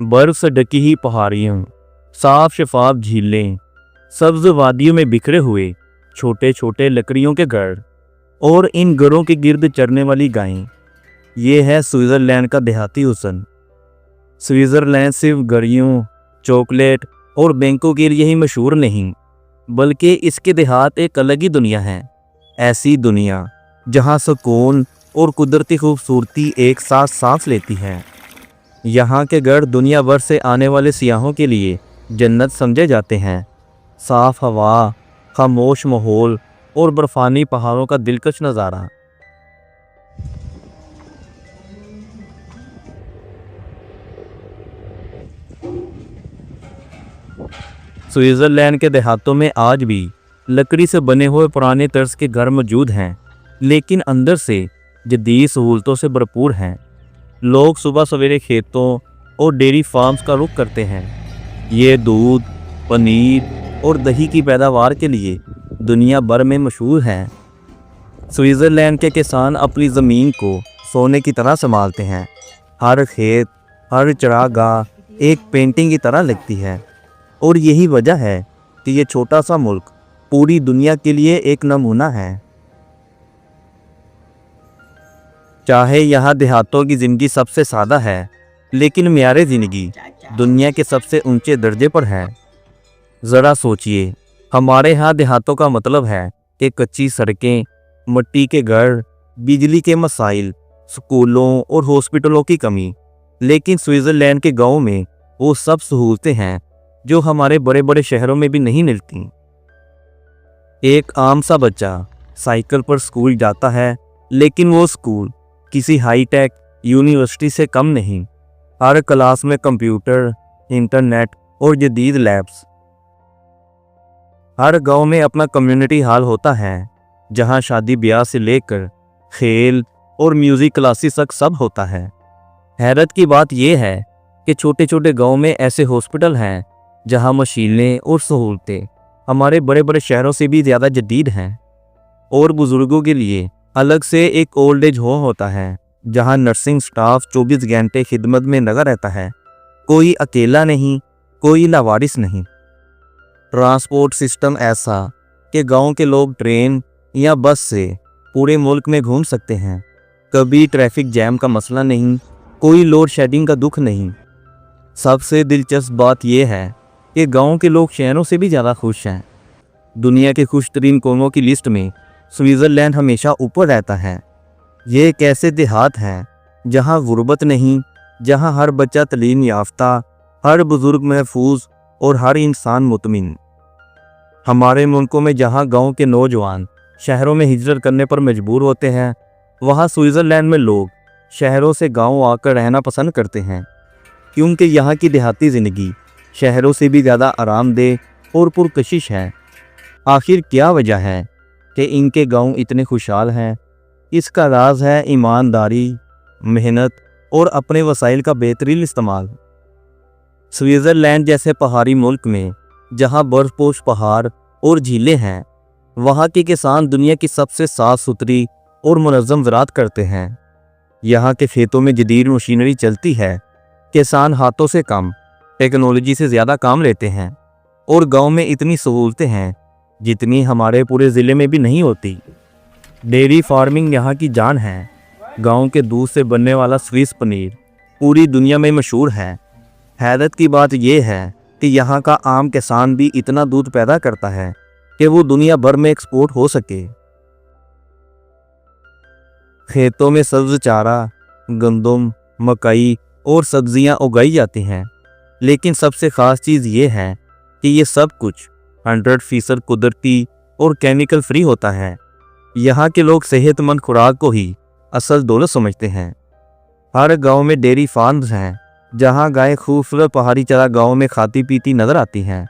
बर्फ से ढकी ही पहाड़ियों, साफ शफाफ झीलें, सब्ज वादियों में बिखरे हुए छोटे छोटे लकड़ियों के घर और इन घरों के गिर्द चरने वाली गायें, ये है स्विट्ज़रलैंड का देहाती हुस्न। स्विट्ज़रलैंड सिर्फ घड़ियों, चॉकलेट और बैंकों के लिए ही मशहूर नहीं, बल्कि इसके देहात एक अलग ही दुनिया है। ऐसी दुनिया जहाँ सुकून और कुदरती खूबसूरती एक साथ सांस लेती है। यहाँ के घर दुनिया भर से आने वाले सियाहों के लिए जन्नत समझे जाते हैं। साफ हवा, खामोश माहौल और बर्फानी पहाड़ों का दिलकश नज़ारा। स्विट्ज़रलैंड के देहातों में आज भी लकड़ी से बने हुए पुराने तर्ज के घर मौजूद हैं, लेकिन अंदर से जदीद सहूलतों से भरपूर हैं। लोग सुबह सवेरे खेतों और डेयरी फार्म्स का रुख करते हैं। ये दूध, पनीर और दही की पैदावार के लिए दुनिया भर में मशहूर हैं। स्विट्ज़रलैंड के किसान अपनी ज़मीन को सोने की तरह संभालते हैं। हर खेत, हर चरागाह एक पेंटिंग की तरह लगती है, और यही वजह है कि ये छोटा सा मुल्क पूरी दुनिया के लिए एक नमूना है। चाहे यहाँ देहातों की ज़िंदगी सबसे सादा है, लेकिन म्यारे ज़िंदगी दुनिया के सबसे ऊंचे दर्जे पर है। ज़रा सोचिए, हमारे यहाँ देहातों का मतलब है कि कच्ची सड़कें, मिट्टी के घर, बिजली के मसाइल, स्कूलों और हॉस्पिटलों की कमी। लेकिन स्विट्ज़रलैंड के गाँव में वो सब सहूलतें हैं जो हमारे बड़े बड़े शहरों में भी नहीं मिलती। एक आम सा बच्चा साइकिल पर स्कूल जाता है, लेकिन वो स्कूल किसी हाईटेक यूनिवर्सिटी से कम नहीं। हर क्लास में कंप्यूटर, इंटरनेट और जदीद लैब्स। हर गांव में अपना कम्युनिटी हॉल होता है, जहां शादी ब्याह से लेकर खेल और म्यूज़िक क्लासेस तक सब होता है। हैरत की बात यह है कि छोटे छोटे गांव में ऐसे हॉस्पिटल हैं जहां मशीनें और सहूलतें हमारे बड़े बड़े शहरों से भी ज़्यादा जदीद हैं। और बुज़ुर्गों के लिए अलग से एक ओल्ड एज होम होता है, जहां नर्सिंग स्टाफ 24 घंटे खिदमत में लगा रहता है। कोई अकेला नहीं, कोई लावारिस नहीं। ट्रांसपोर्ट सिस्टम ऐसा कि गांव के लोग ट्रेन या बस से पूरे मुल्क में घूम सकते हैं। कभी ट्रैफिक जैम का मसला नहीं, कोई लोड शेडिंग का दुख नहीं। सबसे दिलचस्प बात यह है कि गांव के लोग शहरों से भी ज़्यादा खुश हैं। दुनिया के खुश तरीन कौमों की लिस्ट में स्विट्ज़रलैंड हमेशा ऊपर रहता है। ये एक ऐसे देहात हैं जहां गुर्बत नहीं, जहां हर बच्चा तलीम याफ्ता, हर बुज़ुर्ग महफूज और हर इंसान मुतमिन। हमारे मुल्कों में जहां गांव के नौजवान शहरों में हिजरत करने पर मजबूर होते हैं, वहां स्विट्ज़रलैंड में लोग शहरों से गांव आकर रहना पसंद करते हैं, क्योंकि यहाँ की देहाती ज़िंदगी शहरों से भी ज़्यादा आरामदेह और पुरकशिश है। आखिर क्या वजह है कि इनके गांव इतने खुशहाल हैं? इसका राज है ईमानदारी, मेहनत और अपने वसाइल का बेहतरीन इस्तेमाल। स्विट्ज़रलैंड जैसे पहाड़ी मुल्क में जहां बर्फपोश पहाड़ और झीलें हैं, वहां के किसान दुनिया की सबसे साफ़ सुथरी और मुनज़्ज़म ज़राअत करते हैं। यहाँ के खेतों में जदीद मशीनरी चलती है। किसान हाथों से कम, टेक्नोलॉजी से ज़्यादा काम लेते हैं, और गांव में इतनी सहूलतें हैं जितनी हमारे पूरे ज़िले में भी नहीं होती। डेयरी फार्मिंग यहाँ की जान है। गांव के दूध से बनने वाला स्विस पनीर पूरी दुनिया में मशहूर है। हैरत की बात यह है कि यहाँ का आम किसान भी इतना दूध पैदा करता है कि वो दुनिया भर में एक्सपोर्ट हो सके। खेतों में सब्ज चारा, गंदम, मकई और सब्जियाँ उगाई जाती हैं, लेकिन सबसे ख़ास चीज़ ये है कि ये सब कुछ 100% कुदरती और केमिकल फ्री होता है। यहाँ के लोग सेहतमंद खुराक को ही असल दौलत समझते हैं। हर गांव में डेयरी फार्म्स हैं, जहाँ गायें खूबसूरत पहाड़ी चरागाहों में खाती पीती नजर आती हैं।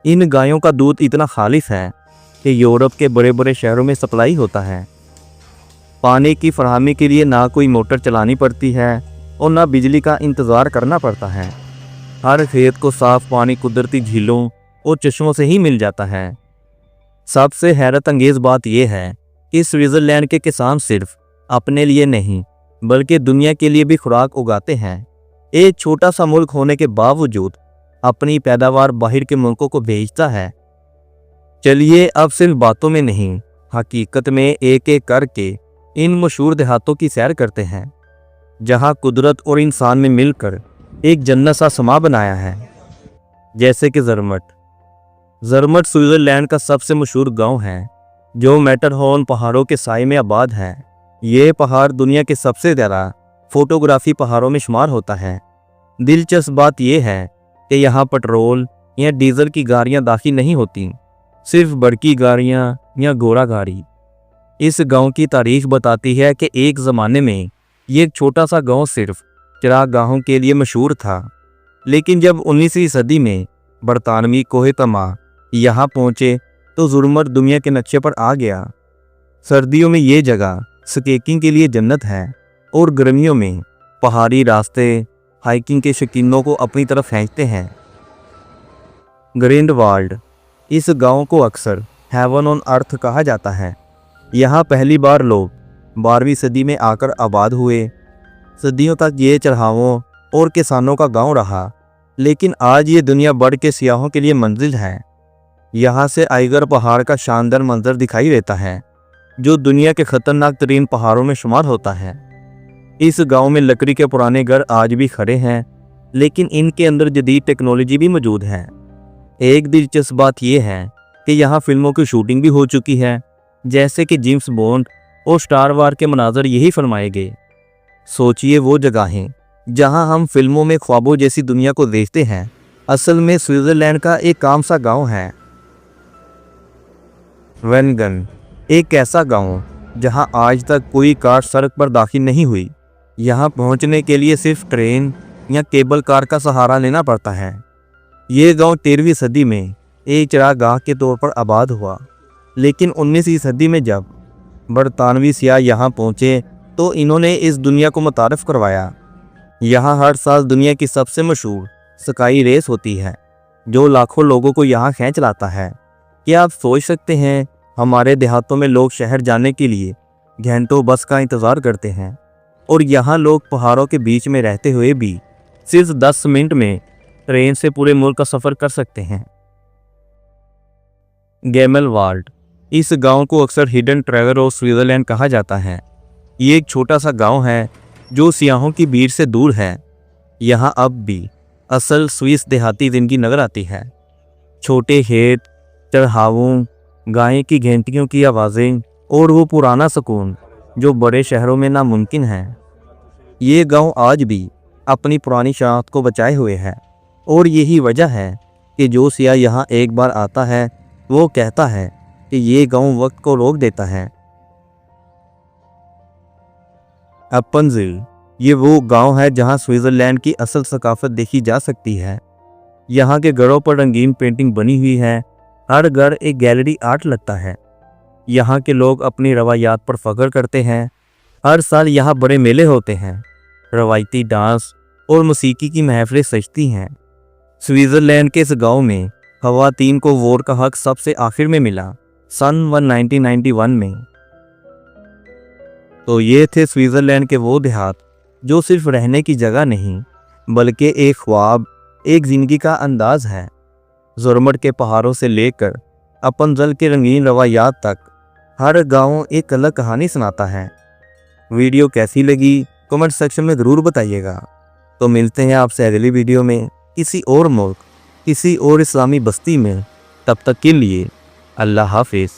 इन गायों का दूध इतना खालिश है कि यूरोप के बड़े बड़े शहरों में सप्लाई होता है। पानी की फराहमी के लिए ना कोई मोटर चलानी पड़ती है और ना बिजली का इंतज़ार करना पड़ता है। हर खेत को साफ पानी कुदरती झीलों और चश्मों से ही मिल जाता है। सबसे हैरत अंगेज बात यह है कि स्विट्जरलैंड के किसान सिर्फ अपने लिए नहीं बल्कि दुनिया के लिए भी खुराक उगाते हैं। एक छोटा सा मुल्क होने के बावजूद अपनी पैदावार बाहर के मुल्कों को भेजता है। चलिए अब सिर्फ बातों में नहीं, हकीकत में एक एक करके इन मशहूर देहातों की सैर करते हैं, जहां कुदरत और इंसान ने मिलकर एक जन्नत सा समा बनाया है। जैसे कि ज़रमट स्विट्जरलैंड का सबसे मशहूर गांव है, जो मैटरहॉर्न पहाड़ों के साए में आबाद है। ये पहाड़ दुनिया के सबसे ज़्यादा फोटोग्राफी पहाड़ों में शुमार होता है। दिलचस्प बात यह है कि यहाँ पेट्रोल या डीजल की गाड़ियाँ दाखिल नहीं होती, सिर्फ बड़की गाड़ियाँ या घोड़ा गाड़ी। इस गांव की तारीख बताती है कि एक ज़माने में ये एक छोटा सा गांव सिर्फ चरागाहों के लिए मशहूर था, लेकिन जब 19वीं सदी में बरतानवी कोहितमा यहाँ पहुँचे तो ज़रमट दुनिया के नक्शे पर आ गया। सर्दियों में ये जगह स्कीइंग के लिए जन्नत है और गर्मियों में पहाड़ी रास्ते हाइकिंग के शौकीनों को अपनी तरफ खींचते हैं। ग्रिंडवाल्ड, इस गांव को अक्सर हेवन ऑन अर्थ कहा जाता है। यहाँ पहली बार लोग 12वीं सदी में आकर आबाद हुए। सदियों तक ये चढ़ावों और किसानों का गांव रहा, लेकिन आज ये दुनिया भर के सियाहों के लिए मंजिल है। यहाँ से आइगर पहाड़ का शानदार मंजर दिखाई देता है, जो दुनिया के खतरनाक तरीन पहाड़ों में शुमार होता है। इस गांव में लकड़ी के पुराने घर आज भी खड़े हैं, लेकिन इनके अंदर जदीद टेक्नोलॉजी भी मौजूद है। एक दिलचस्प बात यह है कि यहाँ फिल्मों की शूटिंग भी हो चुकी है, जैसे कि जेम्स बॉन्ड और स्टार वार के मनाजर यही फरमाए गए। सोचिए वो जगहें जहाँ हम फिल्मों में ख्वाबों जैसी दुनिया को देखते हैं, असल में स्विट्जरलैंड का एक आम सा गाँव है। वेनगन, एक ऐसा गांव जहां आज तक कोई कार सड़क पर दाखिल नहीं हुई। यहां पहुंचने के लिए सिर्फ ट्रेन या केबल कार का सहारा लेना पड़ता है। ये गांव 13वीं सदी में एक चरागाह के तौर पर आबाद हुआ, लेकिन 19वीं सदी में जब बरतानवी सियाह यहां पहुंचे तो इन्होंने इस दुनिया को मुतारफ़ करवाया। यहां हर साल दुनिया की सबसे मशहूर स्काई रेस होती है, जो लाखों लोगों को यहां खींच लाता है। क्या आप सोच सकते हैं, हमारे देहातों में लोग शहर जाने के लिए घंटों बस का इंतज़ार करते हैं, और यहाँ लोग पहाड़ों के बीच में रहते हुए भी सिर्फ 10 मिनट में ट्रेन से पूरे मुल्क का सफ़र कर सकते हैं। गेमेलवाल्ड, इस गांव को अक्सर हिडन ट्रेवर ऑफ स्विट्जरलैंड कहा जाता है। ये एक छोटा सा गांव है जो सियाहों की भीड़ से दूर है। यहाँ अब भी असल स्विस देहाती ज़िंदगी नजर आती है। छोटे खेत, चढ़ावों, गाय की घंटियों की आवाज़ें और वो पुराना सुकून जो बड़े शहरों में नामुमकिन है। ये गांव आज भी अपनी पुरानी शनाख्त को बचाए हुए है, और यही वजह है कि जो सियाह यहाँ एक बार आता है वो कहता है कि ये गांव वक्त को रोक देता है। अप्पनज़िल, ये वो गांव है जहाँ स्विट्जरलैंड की असल सकाफत देखी जा सकती है। यहाँ के घरों पर रंगीन पेंटिंग बनी हुई है, हर घर एक गैलरी आर्ट लगता है। यहाँ के लोग अपनी रवायात पर फख्र करते हैं। हर साल यहाँ बड़े मेले होते हैं, रवायती डांस और मौसीकी की महफिलें सजती हैं। स्विट्जरलैंड के इस गांव में ख़वातीन को वोट का हक सबसे आखिर में मिला, सन 1991 में। तो ये थे स्विट्जरलैंड के वो देहात जो सिर्फ रहने की जगह नहीं बल्कि एक ख्वाब, एक ज़िंदगी का अंदाज है। ज़रमट के पहाड़ों से लेकर अप्पनज़िल के रंगीन रवायात तक हर गांव एक अलग कहानी सुनाता है। वीडियो कैसी लगी कमेंट सेक्शन में ज़रूर बताइएगा। तो मिलते हैं आपसे अगली वीडियो में किसी और मुल्क, किसी और इस्लामी बस्ती में। तब तक के लिए अल्लाह हाफिज़।